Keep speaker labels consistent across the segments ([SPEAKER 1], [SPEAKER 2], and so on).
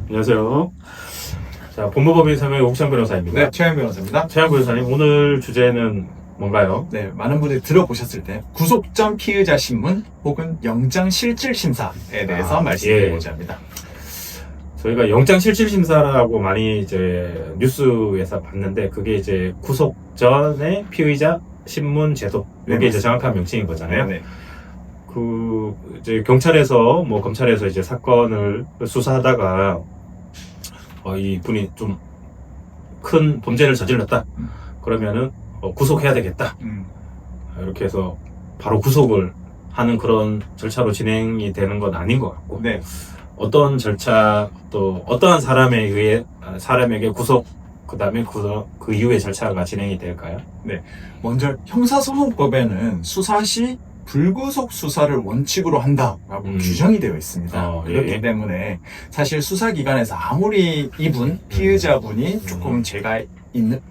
[SPEAKER 1] 안녕하세요. 자, 법무법인 사무의 옥상 변호사입니다.
[SPEAKER 2] 네, 최현 변호사입니다.
[SPEAKER 1] 최양 변호사님, 오늘 주제는 뭔가요?
[SPEAKER 2] 네, 많은 분들이 들어보셨을 때 구속 전 피의자 신문 혹은 영장 실질 심사에 대해서 말씀드리고자 합니다.
[SPEAKER 1] 저희가 영장 실질 심사라고 많이 이제 뉴스에서 봤는데, 그게 이제 구속 전의 피의자 신문 제도, 이게
[SPEAKER 2] 네,
[SPEAKER 1] 이제 정확한 명칭인 거잖아요.
[SPEAKER 2] 네.
[SPEAKER 1] 이제 경찰에서 검찰에서 이제 사건을 수사하다가 이 분이 좀 큰 범죄를 저질렀다. 그러면은 구속해야 되겠다. 이렇게 해서 바로 구속을 하는 그런 절차로 진행이 되는 건 아닌 것 같고,
[SPEAKER 2] 네.
[SPEAKER 1] 어떤 절차, 또 어떠한 사람에게 구속, 그다음에 그 이후의 절차가 진행이 될까요?
[SPEAKER 2] 먼저 형사소송법에는 수사 시 불구속 수사를 원칙으로 한다라고 규정이 되어 있습니다. 그렇기
[SPEAKER 1] 예.
[SPEAKER 2] 때문에 사실 수사기관에서 아무리 이분 피의자분이 조금 죄가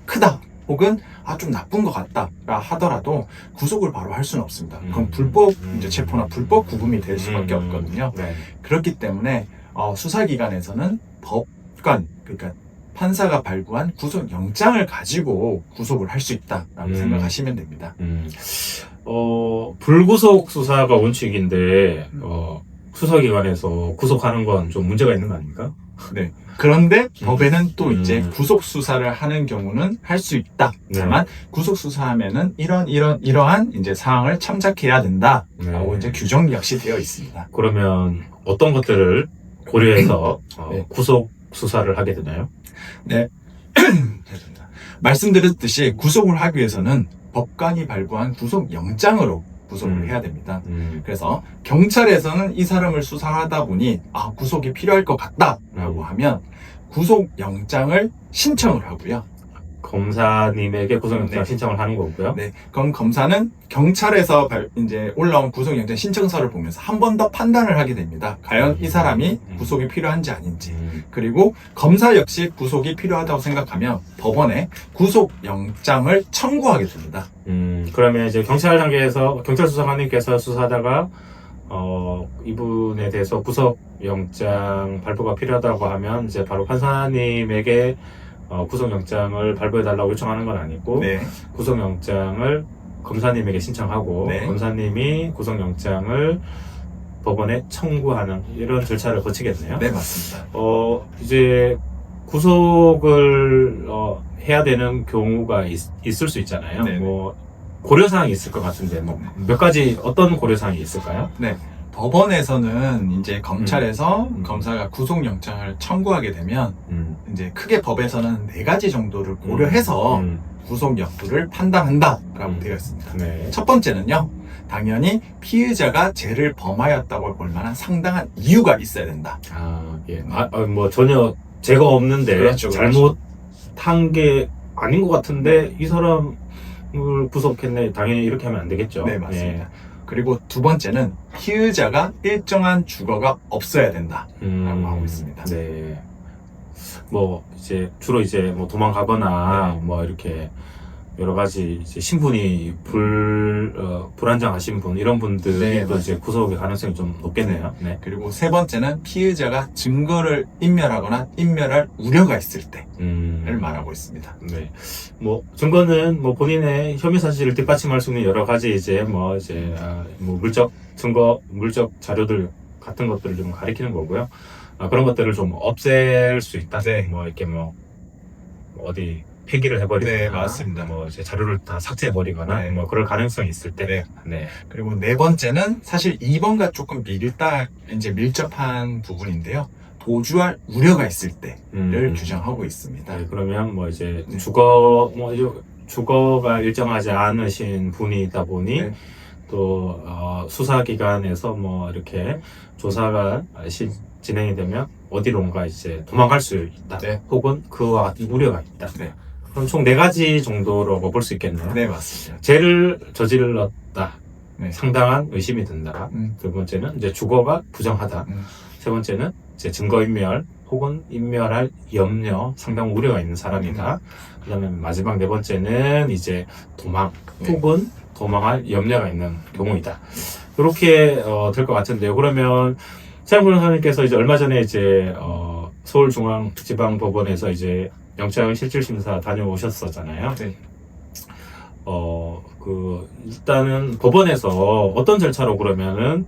[SPEAKER 2] 크다 혹은 좀 나쁜 것 같다 하더라도 구속을 바로 할 수는 없습니다. 그건 불법 이제 체포나 불법 구금이 될 수밖에 없거든요.
[SPEAKER 1] 네.
[SPEAKER 2] 그렇기 때문에 수사기관에서는 법관, 그러니까 판사가 발부한 구속영장을 가지고 구속을 할 수 있다라고 생각하시면 됩니다.
[SPEAKER 1] 불구속 수사가 원칙인데 수사기관에서 구속하는 건 좀 문제가 있는 거 아닙니까?
[SPEAKER 2] 네. 그런데 법에는 또 이제 구속 수사를 하는 경우는 할 수 있다. 다만 구속 수사하면은 이러한 이제 사항을 참작해야 된다라고 이제 규정 역시 되어 있습니다.
[SPEAKER 1] 그러면 어떤 것들을 고려해서
[SPEAKER 2] 네.
[SPEAKER 1] 구속 수사를 하게 되나요?
[SPEAKER 2] 네. 말씀드렸듯이 구속을 하기 위해서는 법관이 발부한 구속영장으로 구속을 해야 됩니다. 그래서 경찰에서는 이 사람을 수사하다 보니 구속이 필요할 것 같다라고 하면 구속영장을 신청을 하고요.
[SPEAKER 1] 검사님에게 구속영장
[SPEAKER 2] 네.
[SPEAKER 1] 신청을 하는 거고요.
[SPEAKER 2] 네, 그럼 검사는 경찰에서 이제 올라온 구속영장 신청서를 보면서 한 번 더 판단을 하게 됩니다. 과연 이 사람이 구속이 필요한지 아닌지. 그리고 검사 역시 구속이 필요하다고 생각하면 법원에 구속영장을 청구하게 됩니다.
[SPEAKER 1] 그러면 이제 경찰 단계에서 경찰 수사관님께서 수사하다가 이분에 대해서 구속영장 발부가 필요하다고 하면 이제 바로 판사님에게 구속영장을 발부해달라고 요청하는 건 아니고,
[SPEAKER 2] 네,
[SPEAKER 1] 구속영장을 검사님에게 신청하고,
[SPEAKER 2] 네.
[SPEAKER 1] 검사님이 구속영장을 법원에 청구하는 이런 절차를 거치겠네요.
[SPEAKER 2] 네, 맞습니다.
[SPEAKER 1] 이제 구속을 해야 되는 경우가 있을 수 있잖아요.
[SPEAKER 2] 네네.
[SPEAKER 1] 고려사항이 있을 것 같은데, 몇 가지 어떤 고려사항이 있을까요?
[SPEAKER 2] 네. 법원에서는 이제 검찰에서
[SPEAKER 1] 음.
[SPEAKER 2] 검사가 구속영장을 청구하게 되면 이제 크게 법에서는 4가지 정도를 고려해서 구속 여부를 판단한다라고 되어 있습니다.
[SPEAKER 1] 네.
[SPEAKER 2] 첫 번째는요, 당연히 피의자가 죄를 범하였다고 볼 만한 상당한 이유가 있어야 된다.
[SPEAKER 1] 예. 전혀 죄가 없는데
[SPEAKER 2] 그렇죠.
[SPEAKER 1] 잘못한 게 아닌 것 같은데 이 사람을 구속했네. 당연히 이렇게 하면 안 되겠죠.
[SPEAKER 2] 네, 맞습니다. 그리고 두 번째는 피의자가 일정한 주거가 없어야 된다라고 하고 있습니다.
[SPEAKER 1] 네. 이제 주로 이제 도망가거나 이렇게 여러 가지 이제 신분이 불안정하신 분, 이런 분들이
[SPEAKER 2] 네,
[SPEAKER 1] 또 이제 구속의 가능성이 좀 높겠네요. 네.
[SPEAKER 2] 그리고 세 번째는 피의자가 증거를 인멸하거나 인멸할 우려가 있을 때를 말하고 있습니다.
[SPEAKER 1] 네. 증거는 본인의 혐의 사실을 뒷받침할 수 있는 여러 가지 이제 물적 증거, 물적 자료들 같은 것들을 좀 가리키는 거고요. 그런 것들을 좀 없앨 수 있다.
[SPEAKER 2] 네.
[SPEAKER 1] 이렇게 어디 폐기를 해버리거나,
[SPEAKER 2] 네, 맞습니다.
[SPEAKER 1] 이제 자료를 다 삭제해버리거나,
[SPEAKER 2] 네.
[SPEAKER 1] 그럴 가능성이 있을 때.
[SPEAKER 2] 네.
[SPEAKER 1] 네.
[SPEAKER 2] 그리고 네 번째는 사실 2번과 조금 밀접한 부분인데요. 도주할 우려가 있을 때를 규정하고 있습니다.
[SPEAKER 1] 네, 그러면 이제
[SPEAKER 2] 네.
[SPEAKER 1] 주거가 일정하지 않으신 분이다 보니,
[SPEAKER 2] 네.
[SPEAKER 1] 또 수사기관에서 이렇게 조사가 진행이 되면 어디론가 이제 도망갈 수 있다.
[SPEAKER 2] 네.
[SPEAKER 1] 혹은 그와 같은 우려가 있다.
[SPEAKER 2] 네.
[SPEAKER 1] 그럼 총 4가지 정도로 볼 수 있겠네요.
[SPEAKER 2] 네, 맞습니다.
[SPEAKER 1] 죄를 저질렀다.
[SPEAKER 2] 네.
[SPEAKER 1] 상당한 의심이 든다. 두 번째는 이제 주거가 부정하다. 세 번째는 이제 증거인멸 혹은 인멸할 염려, 상당 우려가 있는 사람이다. 그다음에 마지막 네 번째는 이제 도망 혹은 도망할 염려가 있는 경우이다. 이렇게 될 것 같은데요. 그러면 최양 변호사님께서 이제 얼마 전에 이제 서울중앙지방법원에서 이제 영장실질심사 다녀오셨었잖아요.
[SPEAKER 2] 네.
[SPEAKER 1] 일단은 법원에서 어떤 절차로 그러면은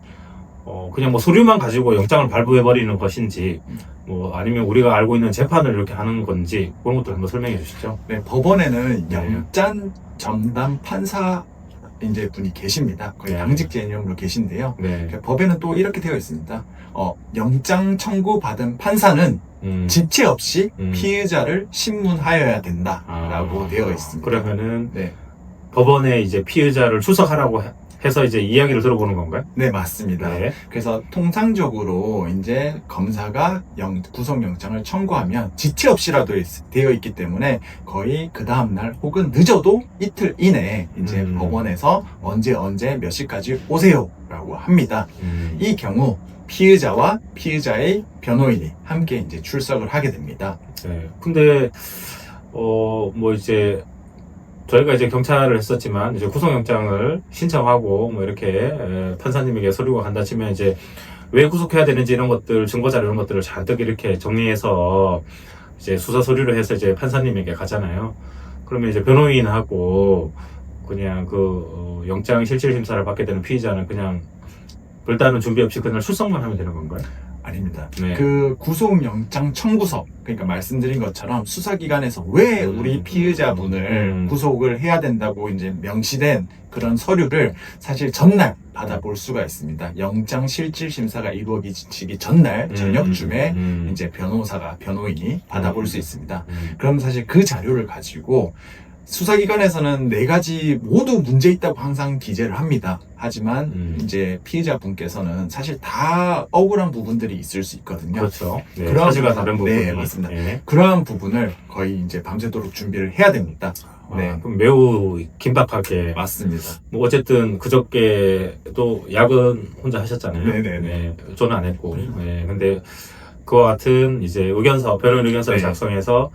[SPEAKER 1] 그냥 뭐 서류만 가지고 영장을 발부해 버리는 것인지, 뭐 아니면 우리가 알고 있는 재판을 이렇게 하는 건지 그런 것도 한번 설명해 주시죠.
[SPEAKER 2] 네, 법원에는
[SPEAKER 1] 네.
[SPEAKER 2] 영장 전담 판사 이제 분이 계십니다. 거의
[SPEAKER 1] 네.
[SPEAKER 2] 당직 개념으로 계신데요.
[SPEAKER 1] 네.
[SPEAKER 2] 법에는 또 이렇게 되어 있습니다. 영장 청구 받은 판사는 지체 없이 피의자를 신문하여야 된다라고 되어 있습니다.
[SPEAKER 1] 그러면은
[SPEAKER 2] 네,
[SPEAKER 1] 법원에 이제 피의자를 출석하라고 해서 이제 이야기를 들어보는 건가요?
[SPEAKER 2] 네 맞습니다.
[SPEAKER 1] 네.
[SPEAKER 2] 그래서 통상적으로 이제 검사가 구속영장을 청구하면 지체 없이라도 되어 있기 때문에 거의 그 다음날 혹은 늦어도 이틀 이내에 이제 법원에서 언제 몇 시까지 오세요라고 합니다. 이 경우 피의자와 피의자의 변호인이 함께 이제 출석을 하게 됩니다.
[SPEAKER 1] 네. 근데 뭐 이제 저희가 이제 경찰을 했었지만 이제 구속영장을 신청하고 뭐 이렇게 판사님에게 서류가 간다 치면 이제 왜 구속해야 되는지 이런 것들, 증거자료 이런 것들을 잔뜩 이렇게 정리해서 이제 수사 서류를 해서 이제 판사님에게 가잖아요. 그러면 이제 변호인하고 그냥 영장 실질심사를 받게 되는 피의자는 그냥 별다른 준비 없이 그날 출석만 하면 되는 건가요?
[SPEAKER 2] 아닙니다.
[SPEAKER 1] 네.
[SPEAKER 2] 그 구속영장 청구서, 그러니까 말씀드린 것처럼 수사기관에서 왜 우리 피의자분을 구속을 해야 된다고 이제 명시된 그런 서류를 사실 전날 받아볼 수가 있습니다. 영장 실질 심사가 이루어지기 전날 저녁쯤에 이제 변호인이 받아볼 수 있습니다. 그럼 사실 그 자료를 가지고 수사기관에서는 4가지 모두 문제 있다고 항상 기재를 합니다. 하지만 이제 피의자분께서는 사실 다 억울한 부분들이 있을 수 있거든요.
[SPEAKER 1] 그렇죠. 네,
[SPEAKER 2] 그런
[SPEAKER 1] 사실과 다른 부분이.
[SPEAKER 2] 네, 맞습니다.
[SPEAKER 1] 네.
[SPEAKER 2] 그러한 부분을 거의 이제 밤새도록 준비를 해야 됩니다. 네,
[SPEAKER 1] 그럼 매우 긴박하게.
[SPEAKER 2] 맞습니다.
[SPEAKER 1] 뭐 어쨌든 그저께도 야근 혼자 하셨잖아요.
[SPEAKER 2] 네네네.
[SPEAKER 1] 네, 저는 안 했고. 네, 근데 그와 같은 이제 변호인 의견서를
[SPEAKER 2] 네.
[SPEAKER 1] 작성해서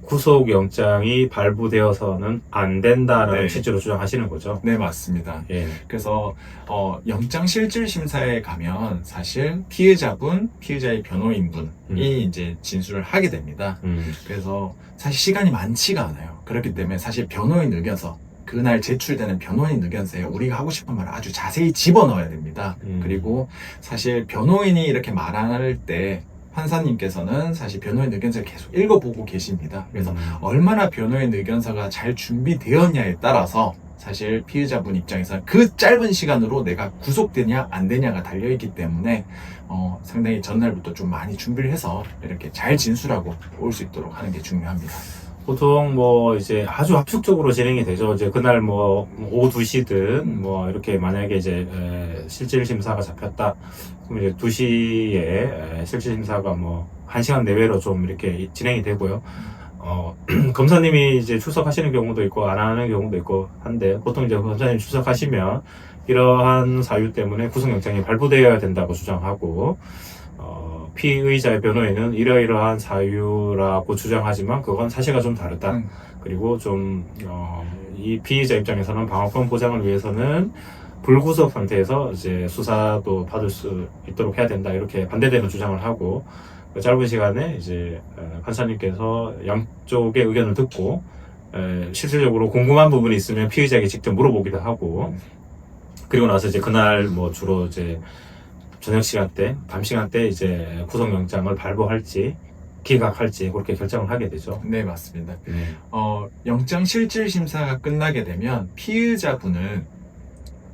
[SPEAKER 1] 구속영장이 발부되어서는 안 된다라는
[SPEAKER 2] 네.
[SPEAKER 1] 취지로 주장하시는 거죠.
[SPEAKER 2] 네, 맞습니다.
[SPEAKER 1] 예.
[SPEAKER 2] 그래서 영장 실질 심사에 가면 사실 피의자의 변호인분이 이제 진술을 하게 됩니다. 그래서 사실 시간이 많지가 않아요. 그렇기 때문에 사실 변호인 의견서, 그날 제출되는 변호인 의견서에 우리가 하고 싶은 말을 아주 자세히 집어넣어야 됩니다. 그리고 사실 변호인이 이렇게 말할 때 판사님께서는 사실 변호인 의견서를 계속 읽어보고 계십니다. 그래서 얼마나 변호인 의견서가 잘 준비되었냐에 따라서 사실 피의자분 입장에서는 그 짧은 시간으로 내가 구속되냐 안 되냐가 달려있기 때문에 상당히 전날부터 좀 많이 준비를 해서 이렇게 잘 진술하고 올 수 있도록 하는 게 중요합니다.
[SPEAKER 1] 보통 뭐 이제 아주 압축적으로 진행이 되죠. 이제 그날 뭐 오후 2시든 뭐 이렇게 만약에 이제 실질 심사가 잡혔다. 그럼 이제 2시에 실질 심사가 뭐 1시간 내외로 좀 이렇게 진행이 되고요. 검사님이 이제 출석하시는 경우도 있고 안 하는 경우도 있고 한데, 보통 이제 검사님 출석하시면 이러한 사유 때문에 구속영장이 발부되어야 된다고 주장하고, 피의자의 변호인은 이러이러한 사유라고 주장하지만 그건 사실과 좀 다르다. 그리고 좀 이 피의자 입장에서는 방어권 보장을 위해서는 불구속 상태에서 이제 수사도 받을 수 있도록 해야 된다, 이렇게 반대되는 주장을 하고, 그 짧은 시간에 이제 판사님께서 양쪽의 의견을 듣고 실질적으로 궁금한 부분이 있으면 피의자에게 직접 물어보기도 하고, 그리고 나서 이제 그날 뭐 주로 이제 저녁 시간대, 밤 시간대 이제 구속영장을 발부할지 기각할지 그렇게 결정을 하게 되죠.
[SPEAKER 2] 네, 맞습니다.
[SPEAKER 1] 네.
[SPEAKER 2] 영장 실질 심사가 끝나게 되면 피의자분은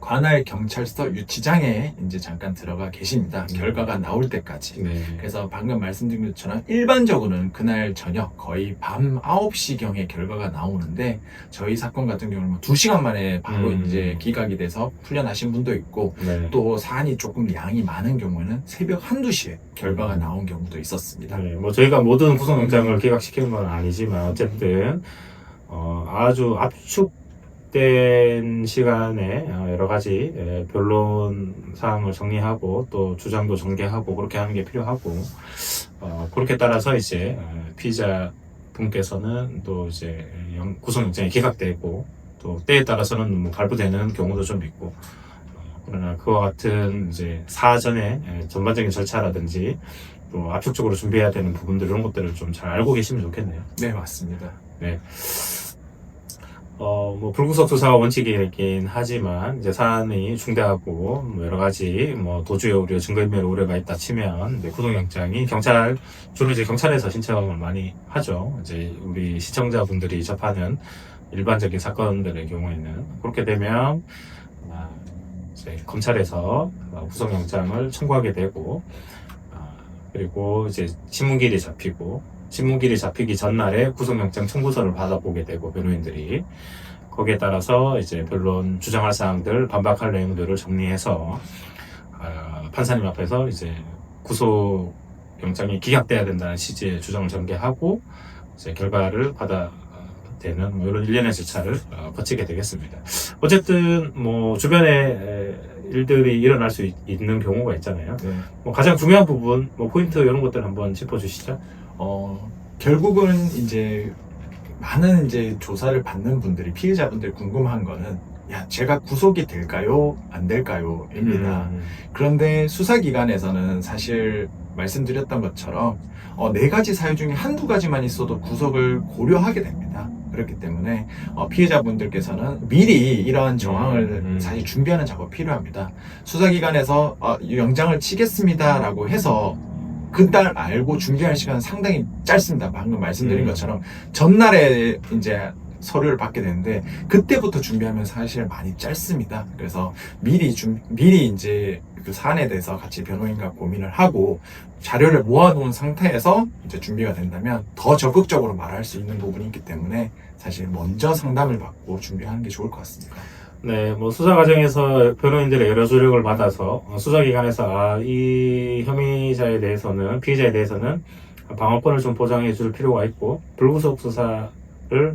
[SPEAKER 2] 관할 경찰서 유치장에 이제 잠깐 들어가 계십니다. 결과가 나올 때까지.
[SPEAKER 1] 네.
[SPEAKER 2] 그래서 방금 말씀드린 것처럼 일반적으로는 그날 저녁 거의 밤 9시경에 결과가 나오는데, 저희 사건 같은 경우는 2시간 만에 바로 이제 기각이 돼서 풀려나신 분도 있고,
[SPEAKER 1] 네.
[SPEAKER 2] 또 사안이 조금 양이 많은 경우에는 새벽 1-2시에 결과가 나온 경우도 있었습니다.
[SPEAKER 1] 네, 뭐 저희가 모든 구속영장을 기각시키는 건 아니지만 어쨌든 아주 압축된 시간에 여러 가지 변론 사항을 정리하고 또 주장도 전개하고 그렇게 하는 게 필요하고, 그렇게 따라서 이제 피의자 분께서는 또 이제 구속영장이 기각되고 또 때에 따라서는 뭐 발부되는 경우도 좀 있고, 그러나 그와 같은 이제 사전에 전반적인 절차라든지 또 압축적으로 준비해야 되는 부분들 이런 것들을 좀 잘 알고 계시면 좋겠네요.
[SPEAKER 2] 네, 맞습니다.
[SPEAKER 1] 네. 뭐 불구속 수사가 원칙이긴 하지만 이제 사안이 중대하고 뭐 여러 가지 뭐 도주의 우려, 증거인멸 우려가 있다 치면 이제 구속영장이 주로 이제 경찰에서 신청을 많이 하죠. 이제 우리 시청자분들이 접하는 일반적인 사건들의 경우에는 그렇게 되면 이제 검찰에서 구속영장을 청구하게 되고 그리고 이제 신문길이 잡히기 전날에 구속영장 청구서를 받아보게 되고 변호인들이 거기에 따라서 이제 변론 주장할 사항들 반박할 내용들을 정리해서 판사님 앞에서 이제 구속영장이 기각돼야 된다는 취지의 주장을 전개하고 이제 결과를 받아대는 뭐 이런 일련의 절차를 거치게 되겠습니다. 어쨌든 뭐 주변에 일들이 일어날 수 있는 경우가 있잖아요.
[SPEAKER 2] 네.
[SPEAKER 1] 뭐 가장 중요한 부분, 뭐 포인트 이런 것들 한번 짚어주시죠.
[SPEAKER 2] 결국은 이제 많은 이제 조사를 받는 분들이 피해자분들이 궁금한 거는 야, 제가 구속이 될까요? 안 될까요? 입니다. 그런데 수사기관에서는 사실 말씀드렸던 것처럼 4가지 사유 중에 한두 가지만 있어도 구속을 고려하게 됩니다. 그렇기 때문에 피해자분들께서는 미리 이러한 정황을 사실 준비하는 작업이 필요합니다. 수사기관에서 영장을 치겠습니다라고 해서 그날 알고 준비할 시간은 상당히 짧습니다. 방금 말씀드린 것처럼 전날에 이제 서류를 받게 되는데 그때부터 준비하면 사실 많이 짧습니다. 그래서 미리 이제 그 사안에 대해서 같이 변호인과 고민을 하고 자료를 모아놓은 상태에서 이제 준비가 된다면 더 적극적으로 말할 수 있는 부분이 있기 때문에 사실 먼저 상담을 받고 준비하는 게 좋을 것 같습니다.
[SPEAKER 1] 네, 뭐 수사 과정에서 변호인들의 여러 조력을 받아서 수사기관에서 이 혐의자에 대해서는 피의자에 대해서는 방어권을 좀 보장해 줄 필요가 있고 불구속 수사를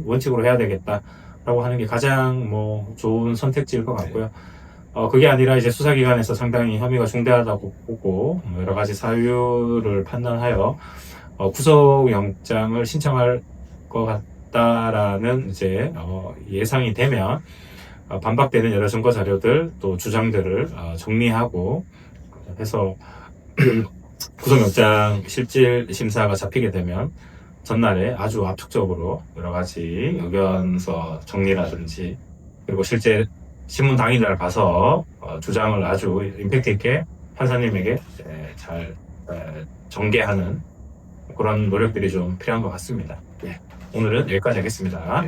[SPEAKER 1] 원칙으로 해야 되겠다라고 하는 게 가장 뭐 좋은 선택지일 것 같고요. 그게 아니라 이제 수사기관에서 상당히 혐의가 중대하다고 보고 여러 가지 사유를 판단하여 구속영장을 신청할 것 같다라는 이제 예상이 되면 반박되는 여러 증거 자료들 또 주장들을 정리하고 해서 구속영장 실질 심사가 잡히게 되면 전날에 아주 압축적으로 여러 가지 의견서 정리라든지 그리고 실제 신문 당일날 가서 주장을 아주 임팩트 있게 판사님에게 잘 전개하는 그런 노력들이 좀 필요한 것 같습니다. 오늘은 여기까지 하겠습니다.